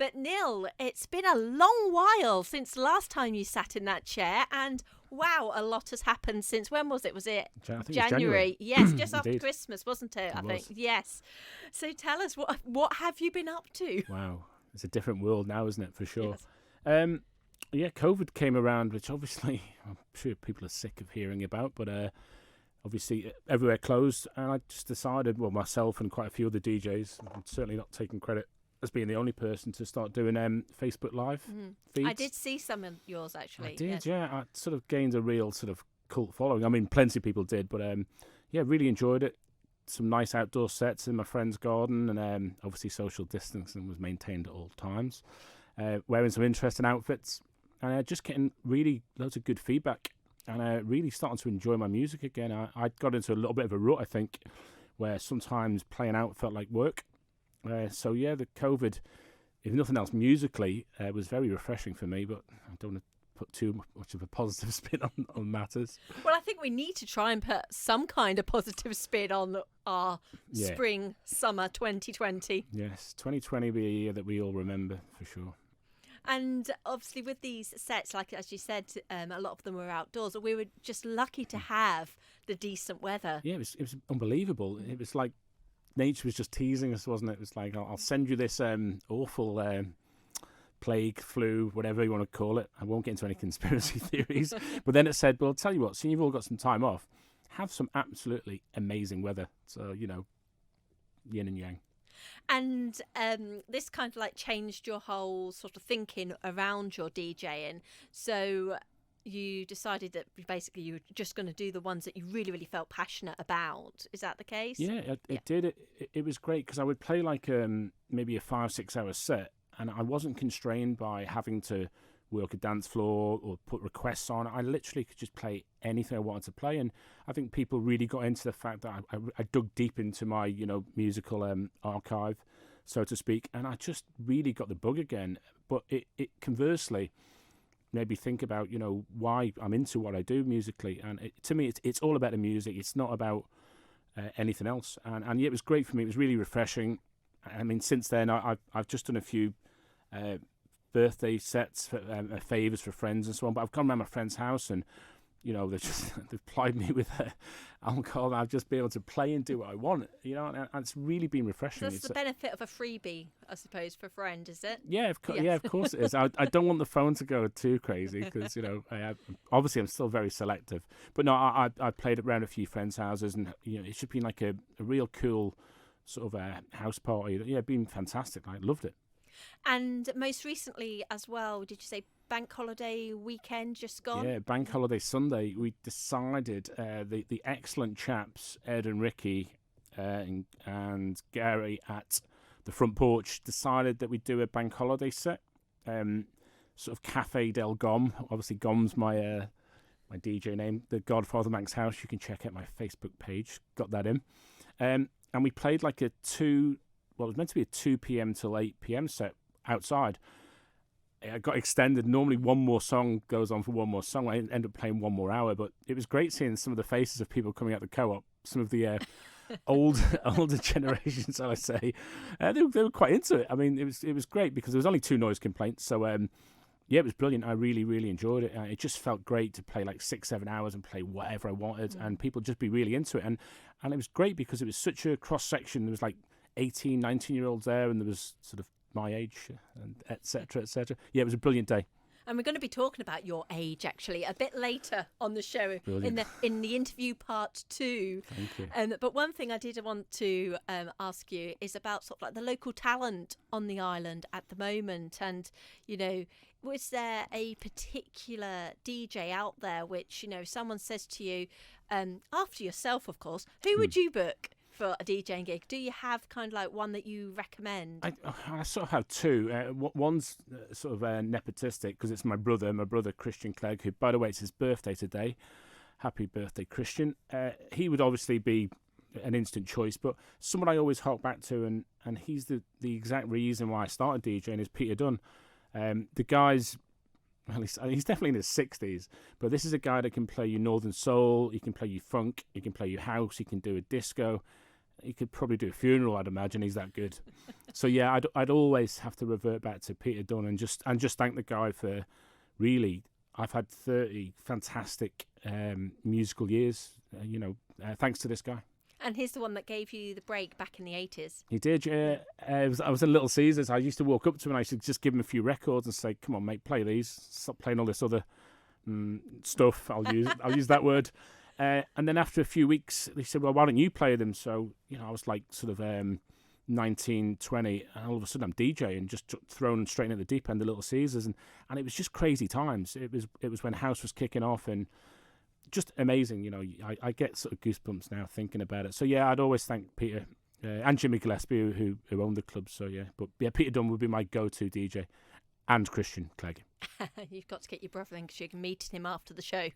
But Neal, it's been a long while since last time you sat in that chair, and wow, a lot has happened since. When was it? Was it I think it was January. Yes, just after Indeed. Christmas, wasn't it? I It think was. yes. So tell us, what have you been up to? Wow. It's a different world now, isn't it, for sure? Yes. Yeah, COVID came around, which obviously I'm sure people are sick of hearing about, but obviously everywhere closed, and I just decided, well, myself and quite a few other DJs, I'm certainly not taking credit as being the only person to start doing Facebook Live feeds. I did see some of yours, actually. I did, yes. yeah. I sort of gained a real sort of cult following. I mean, plenty of people did, but yeah, really enjoyed it. Some nice outdoor sets in my friend's garden, and obviously social distancing was maintained at all times. Wearing some interesting outfits, and just getting really loads of good feedback, and really starting to enjoy my music again. I got into a little bit of a rut, I think, where sometimes playing out felt like work. So yeah, the COVID, if nothing else, musically was very refreshing for me. But I don't want to put too much of a positive spin on matters. Well, I think we need to try and put some kind of positive spin on our spring, summer 2020. Yes, 2020 will be a year that we all remember for sure. And obviously with these sets, like as you said, a lot of them were outdoors. We were just lucky to have the decent weather. Yeah, it was unbelievable. It was like nature was just teasing us, wasn't it? It was like, I'll send you this awful plague, flu, whatever you want to call it. I won't get into any conspiracy theories. But then it said, well, I'll tell you what, seeing you've all got some time off, have some absolutely amazing weather. So, yin and yang. And this kind of like changed your whole sort of thinking around your DJing. So you decided that basically you were just going to do the ones that you really, really felt passionate about. Is that the case? Yeah, it did. It was great because I would play like maybe a 5-6 hour set, and I wasn't constrained by having to work a dance floor or put requests on. I literally could just play anything I wanted to play, and I think people really got into the fact that I dug deep into my musical archive, so to speak, and I just really got the bug again. But it conversely made me think about why I'm into what I do musically, and to me it's all about the music. It's not about anything else, and yeah, it was great for me. It was really refreshing. I mean, since then I've just done a few birthday sets, favours for friends and so on. But I've gone around my friend's house, and they've plied me with alcohol, and I've just been able to play and do what I want. And it's really been refreshing. So that's the benefit of a freebie, I suppose, for a friend, is it? Yeah, of course. Yeah, of course it is. I don't want the phone to go too crazy because obviously I'm still very selective. But no, I played around a few friends' houses, and it should be like a real cool sort of a house party. Yeah, been fantastic. I loved it. And most recently as well, did you say bank holiday weekend just gone? Yeah, bank holiday Sunday, we decided, the excellent chaps, Ed and Ricky and Gary at the front porch, decided that we'd do a bank holiday set, sort of Cafe del Gom. Obviously, Gom's my DJ name, the Godfather Manx House. You can check out my Facebook page, got that in. And we played like it was meant to be a 2 p.m. till 8 p.m. set outside. It got extended. Normally one more song goes on for one more song. I ended up playing 1 more hour, but it was great seeing some of the faces of people coming out the co-op, some of the older generations, shall I say. They were quite into it. I mean, it was great because there was only 2 noise complaints, so yeah, it was brilliant. I really, really enjoyed it. It just felt great to play like 6-7 hours and play whatever I wanted, and people just be really into it. And it was great because it was such a cross-section. There was like 18, 19-year-olds there, and there was sort of my age, and et cetera, et cetera. Yeah, it was a brilliant day. And we're going to be talking about your age actually a bit later on the show. Brilliant. in the interview part 2. Thank you. But one thing I did want to ask you is about sort of like the local talent on the island at the moment. And was there a particular DJ out there which if someone says to you, after yourself of course, who would you book for a DJing gig? Do you have kind of like one that you recommend? I sort of have 2. One's sort of nepotistic because it's my brother Christian Clague, who, by the way, it's his birthday today. Happy birthday, Christian. He would obviously be an instant choice, but someone I always hark back to, and he's the exact reason why I started DJing, is Peter Dunn. The guy's, well, he's definitely in his 60s, but this is a guy that can play you Northern Soul, he can play you funk, he can play you house, he can do a disco. he could probably do a funeral. I'd imagine he's that good. So yeah, I'd always have to revert back to Peter Dunn and just thank the guy for really. I've had 30 fantastic musical years. Thanks to this guy. And he's the one that gave you the break back in the 80s. He did, yeah. I was in Little Caesars. I used to walk up to him and I used to just give him a few records and say, "Come on, mate, play these. Stop playing all this other stuff." I'll use that word. And then after a few weeks, they said, "Well, why don't you play them?" So I was like sort of 19, 20, and all of a sudden I'm DJing, just thrown straight into the deep end of Little Caesars, and it was just crazy times. It was when house was kicking off and. Just amazing, I get sort of goosebumps now thinking about it. So yeah, I'd always thank Peter and Jimmy Gillespie who owned the club. So yeah, but yeah, Peter Dunn would be my go-to DJ, and Christian Clague. You've got to get your brother in because you can meet him after the show.